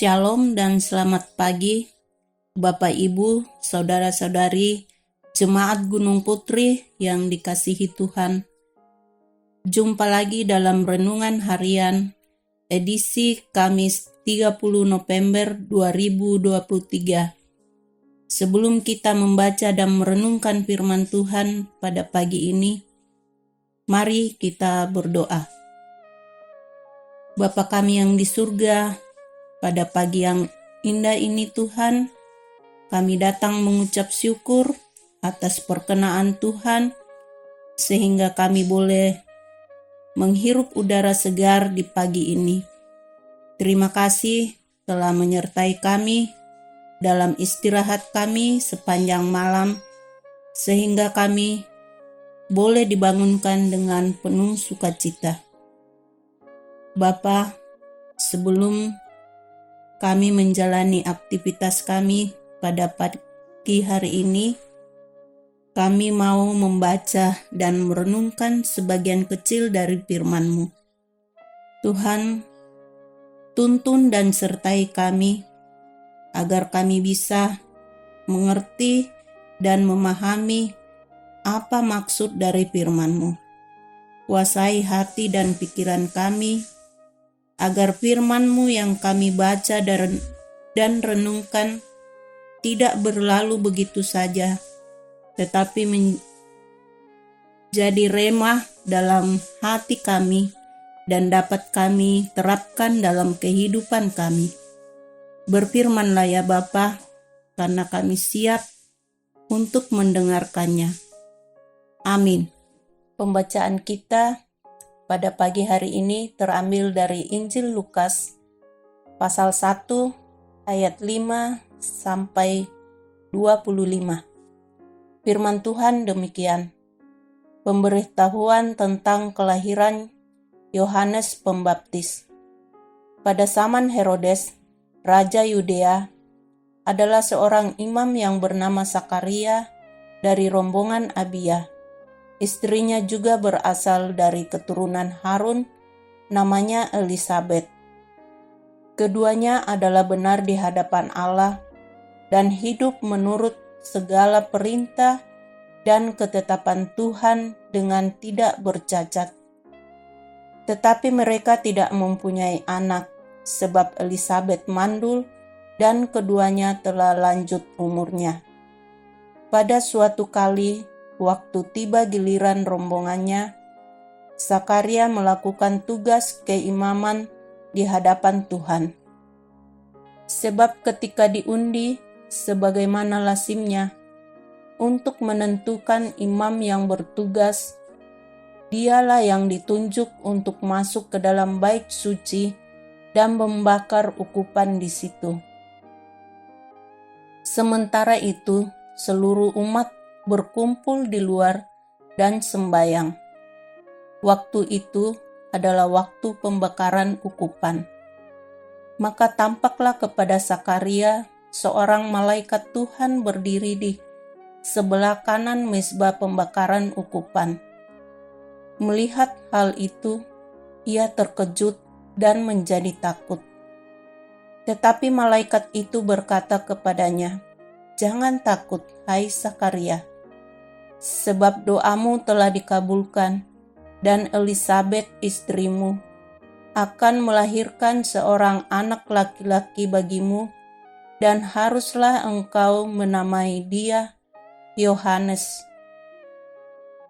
Shalom dan selamat pagi, Bapak Ibu, Saudara-saudari, Jemaat Gunung Putri yang dikasihi Tuhan. Jumpa lagi dalam Renungan Harian, edisi Kamis 30 November 2023. Sebelum kita membaca dan merenungkan firman Tuhan pada pagi ini, mari kita berdoa. Bapa kami yang di surga, pada pagi yang indah ini Tuhan, kami datang mengucap syukur atas perkenaan Tuhan, sehingga kami boleh menghirup udara segar di pagi ini. Terima kasih telah menyertai kami dalam istirahat kami sepanjang malam, sehingga kami boleh dibangunkan dengan penuh sukacita. Bapa, sebelum kami menjalani aktivitas kami pada pagi hari ini, kami mau membaca dan merenungkan sebagian kecil dari firman-Mu. Tuhan, tuntun dan sertai kami, agar kami bisa mengerti dan memahami apa maksud dari firman-Mu. Kuasai hati dan pikiran kami, agar firman-Mu yang kami baca dan renungkan tidak berlalu begitu saja, tetapi menjadi remah dalam hati kami dan dapat kami terapkan dalam kehidupan kami. Berfirmanlah ya Bapa, karena kami siap untuk mendengarkannya. Amin. Pembacaan kita pada pagi hari ini terambil dari Injil Lukas pasal 1 ayat 5 sampai 25. Firman Tuhan demikian. Pemberitahuan tentang kelahiran Yohanes Pembaptis. Pada zaman Herodes, Raja Yudea, adalah seorang imam yang bernama Sakaria dari rombongan Abia. Istrinya juga berasal dari keturunan Harun, namanya Elisabet. Keduanya adalah benar di hadapan Allah dan hidup menurut segala perintah dan ketetapan Tuhan dengan tidak bercacat. Tetapi mereka tidak mempunyai anak, sebab Elisabet mandul dan keduanya telah lanjut umurnya. Pada suatu kali, waktu tiba giliran rombongannya, Sakaria melakukan tugas keimaman di hadapan Tuhan. Sebab ketika diundi, sebagaimana lazimnya, untuk menentukan imam yang bertugas, dialah yang ditunjuk untuk masuk ke dalam bait suci dan membakar ukupan di situ. Sementara itu, seluruh umat berkumpul di luar dan sembayang. Waktu itu adalah waktu pembakaran ukupan. Maka tampaklah kepada Sakaria seorang malaikat Tuhan berdiri di sebelah kanan mezbah pembakaran ukupan. Melihat hal itu, ia terkejut dan menjadi takut. Tetapi malaikat itu berkata kepadanya, "Jangan takut, hai Sakaria, sebab doamu telah dikabulkan, dan Elisabet istrimu akan melahirkan seorang anak laki-laki bagimu, dan haruslah engkau menamai dia Yohanes.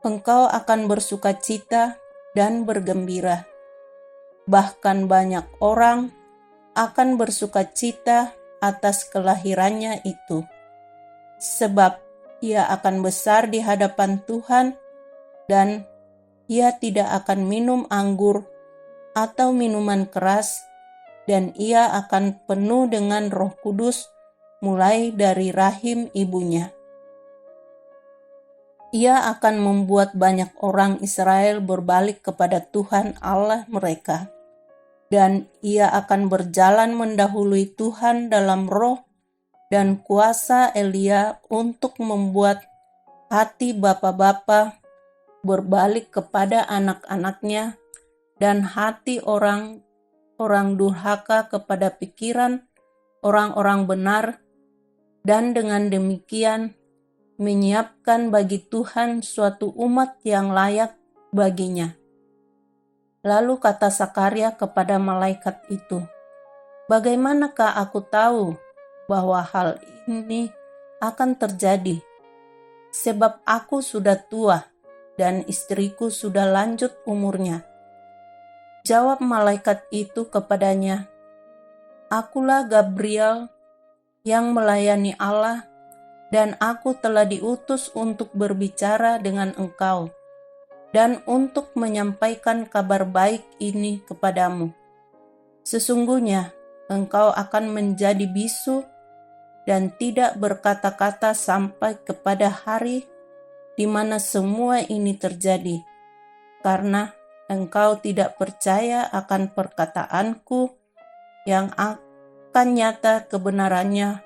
Engkau akan bersukacita dan bergembira. Bahkan banyak orang akan bersukacita atas kelahirannya itu, sebab ia akan besar di hadapan Tuhan, dan ia tidak akan minum anggur atau minuman keras, dan ia akan penuh dengan Roh Kudus mulai dari rahim ibunya. Ia akan membuat banyak orang Israel berbalik kepada Tuhan Allah mereka, dan ia akan berjalan mendahului Tuhan dalam roh dan kuasa Elia untuk membuat hati bapa-bapa berbalik kepada anak-anaknya, dan hati orang durhaka kepada pikiran orang-orang benar, dan dengan demikian menyiapkan bagi Tuhan suatu umat yang layak baginya. Lalu kata Sakaria kepada malaikat itu, "Bagaimanakah aku tahu bahwa hal ini akan terjadi? Sebab aku sudah tua dan istriku sudah lanjut umurnya." Jawab malaikat itu kepadanya, "Akulah Gabriel yang melayani Allah, dan aku telah diutus untuk berbicara dengan engkau dan untuk menyampaikan kabar baik ini kepadamu. Sesungguhnya engkau akan menjadi bisu dan tidak berkata-kata sampai kepada hari di mana semua ini terjadi, karena engkau tidak percaya akan perkataanku yang akan nyata kebenarannya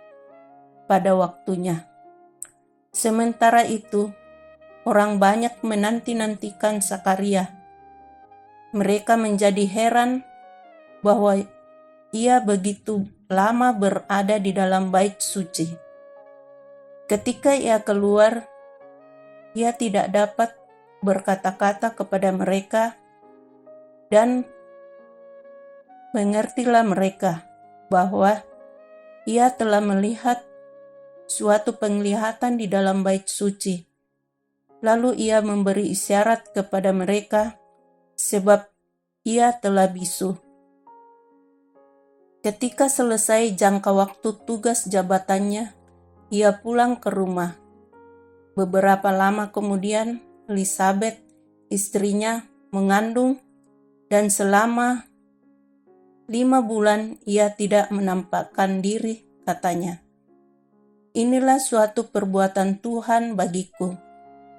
pada waktunya." Sementara itu, orang banyak menanti-nantikan Sakaria. Mereka menjadi heran bahwa ia begitu lama berada di dalam bait suci. Ketika ia keluar, ia tidak dapat berkata-kata kepada mereka, dan mengertilah mereka bahwa ia telah melihat suatu penglihatan di dalam bait suci. Lalu ia memberi isyarat kepada mereka sebab ia telah bisu. Ketika selesai jangka waktu tugas jabatannya, ia pulang ke rumah. Beberapa lama kemudian, Elizabeth, istrinya, mengandung, dan selama 5 bulan ia tidak menampakkan diri, katanya. "Inilah suatu perbuatan Tuhan bagiku,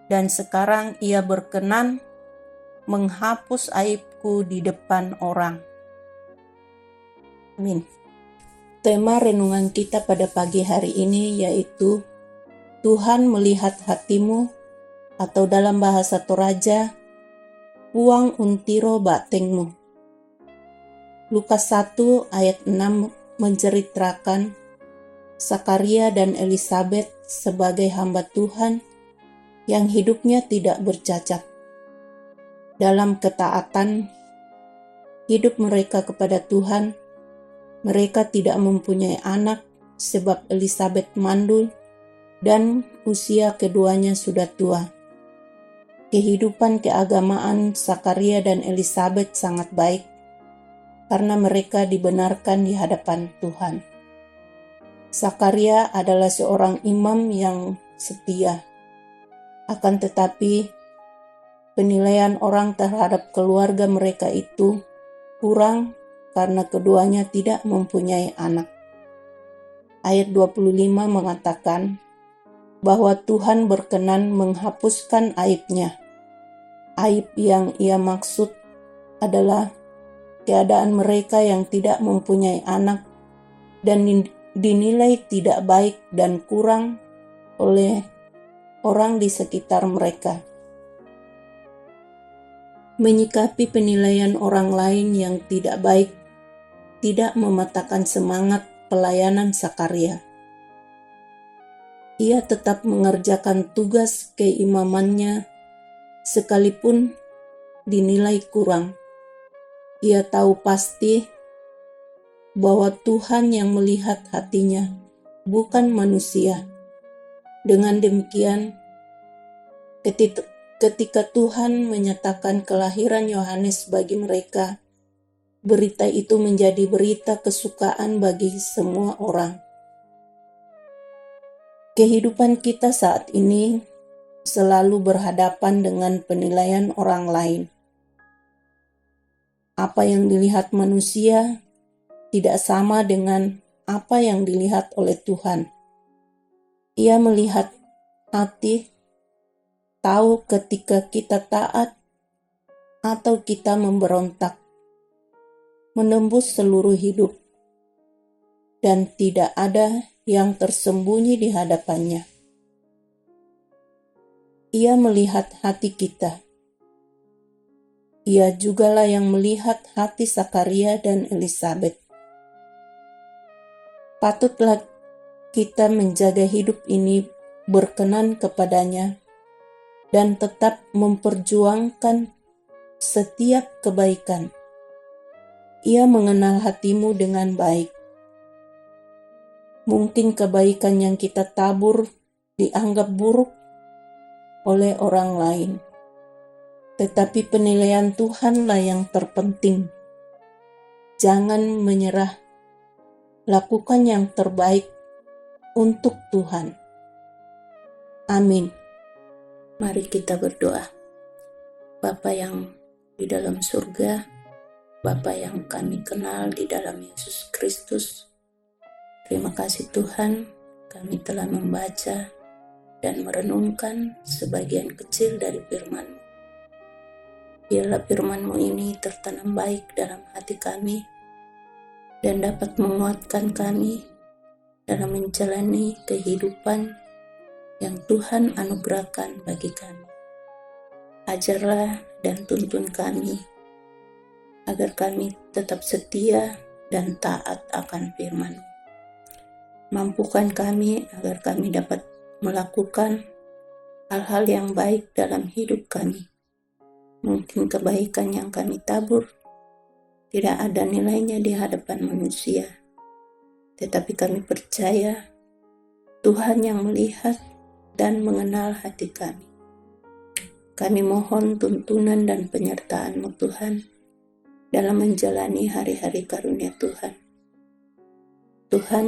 dan sekarang ia berkenan menghapus aibku di depan orang." Amin. Tema renungan kita pada pagi hari ini yaitu Tuhan melihat hatimu, atau dalam bahasa Toraja, Puang untiro batengmu. Lukas 1 ayat 6 menceritakan Sakaria dan Elizabeth sebagai hamba Tuhan yang hidupnya tidak bercacat. Dalam ketaatan hidup mereka kepada Tuhan, mereka tidak mempunyai anak sebab Elizabeth mandul dan usia keduanya sudah tua. Kehidupan keagamaan Sakaria dan Elizabeth sangat baik karena mereka dibenarkan di hadapan Tuhan. Sakaria adalah seorang imam yang setia. Akan tetapi, penilaian orang terhadap keluarga mereka itu kurang karena keduanya tidak mempunyai anak. Ayat 25 mengatakan bahwa Tuhan berkenan menghapuskan aibnya. Aib yang ia maksud adalah keadaan mereka yang tidak mempunyai anak dan dinilai tidak baik dan kurang oleh orang di sekitar mereka. Menyikapi penilaian orang lain yang tidak baik tidak mematahkan semangat pelayanan Sakaria. Ia tetap mengerjakan tugas keimamannya sekalipun dinilai kurang. Ia tahu pasti bahwa Tuhan yang melihat hatinya, bukan manusia. Dengan demikian, ketika Tuhan menyatakan kelahiran Yohanes bagi mereka, berita itu menjadi berita kesukaan bagi semua orang. Kehidupan kita saat ini selalu berhadapan dengan penilaian orang lain. Apa yang dilihat manusia tidak sama dengan apa yang dilihat oleh Tuhan. Ia melihat hati, tahu ketika kita taat atau kita memberontak, menembus seluruh hidup, dan tidak ada yang tersembunyi di hadapannya. Ia melihat hati kita. Ia jugalah yang melihat hati Sakaria dan Elizabeth. Patutlah kita menjaga hidup ini berkenan kepadanya dan tetap memperjuangkan setiap kebaikan. Ia mengenal hatimu dengan baik. Mungkin kebaikan yang kita tabur dianggap buruk oleh orang lain, tetapi penilaian Tuhanlah yang terpenting. Jangan menyerah, lakukan yang terbaik untuk Tuhan. Amin. Mari kita berdoa. Bapa yang di dalam surga, Bapa yang kami kenal di dalam Yesus Kristus, terima kasih Tuhan, kami telah membaca dan merenungkan sebagian kecil dari firman-Mu. Biarlah firman-Mu ini tertanam baik dalam hati kami dan dapat menguatkan kami dalam menjalani kehidupan yang Tuhan anugerahkan bagi kami. Ajarlah dan tuntun kami agar kami tetap setia dan taat akan firman-Mu. Mampukan kami agar kami dapat melakukan hal-hal yang baik dalam hidup kami. Mungkin kebaikan yang kami tabur tidak ada nilainya di hadapan manusia, tetapi kami percaya Tuhan yang melihat dan mengenal hati kami. Kami mohon tuntunan dan penyertaan-Mu Tuhan dalam menjalani hari-hari karunia Tuhan. Tuhan,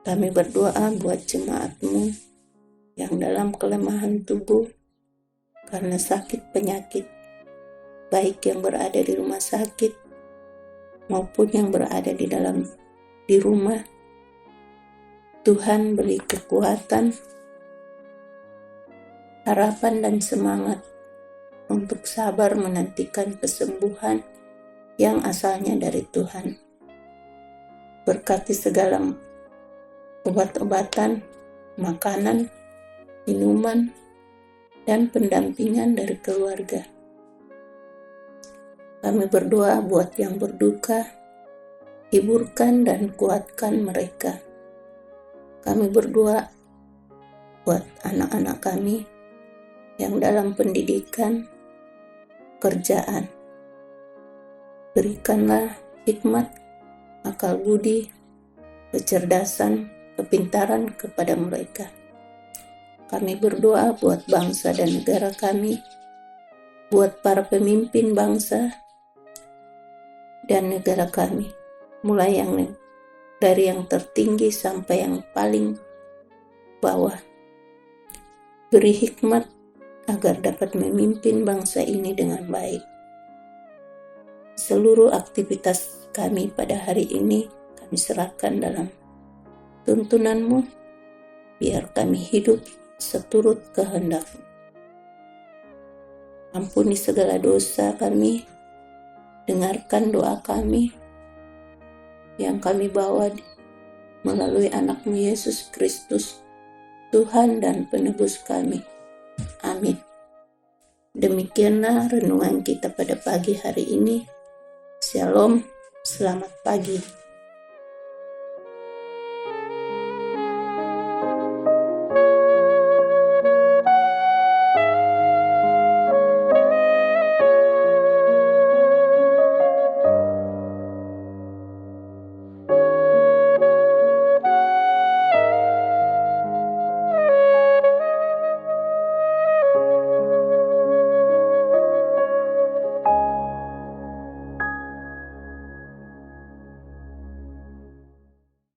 kami berdoa buat jemaat-Mu yang dalam kelemahan tubuh karena sakit penyakit, baik yang berada di rumah sakit maupun yang berada di rumah. Tuhan beri kekuatan, harapan dan semangat untuk sabar menantikan kesembuhan yang asalnya dari Tuhan. Berkati segala obat-obatan, makanan, minuman, dan pendampingan dari keluarga. Kami berdoa buat yang berduka, hiburkan dan kuatkan mereka. Kami berdoa buat anak-anak kami yang dalam pendidikan, kerjaan. Berikanlah hikmat, akal budi, kecerdasan, kepintaran kepada mereka. Kami berdoa buat bangsa dan negara kami, buat para pemimpin bangsa dan negara kami, mulai dari yang tertinggi sampai yang paling bawah. Beri hikmat agar dapat memimpin bangsa ini dengan baik. Seluruh aktivitas kami pada hari ini kami serahkan dalam tuntunan-Mu, biar kami hidup seturut kehendak-Mu. Ampuni segala dosa kami, dengarkan doa kami yang kami bawa melalui anak-Mu Yesus Kristus, Tuhan dan Penebus kami. Amin. Demikianlah renungan kita pada pagi hari ini. Shalom, selamat pagi.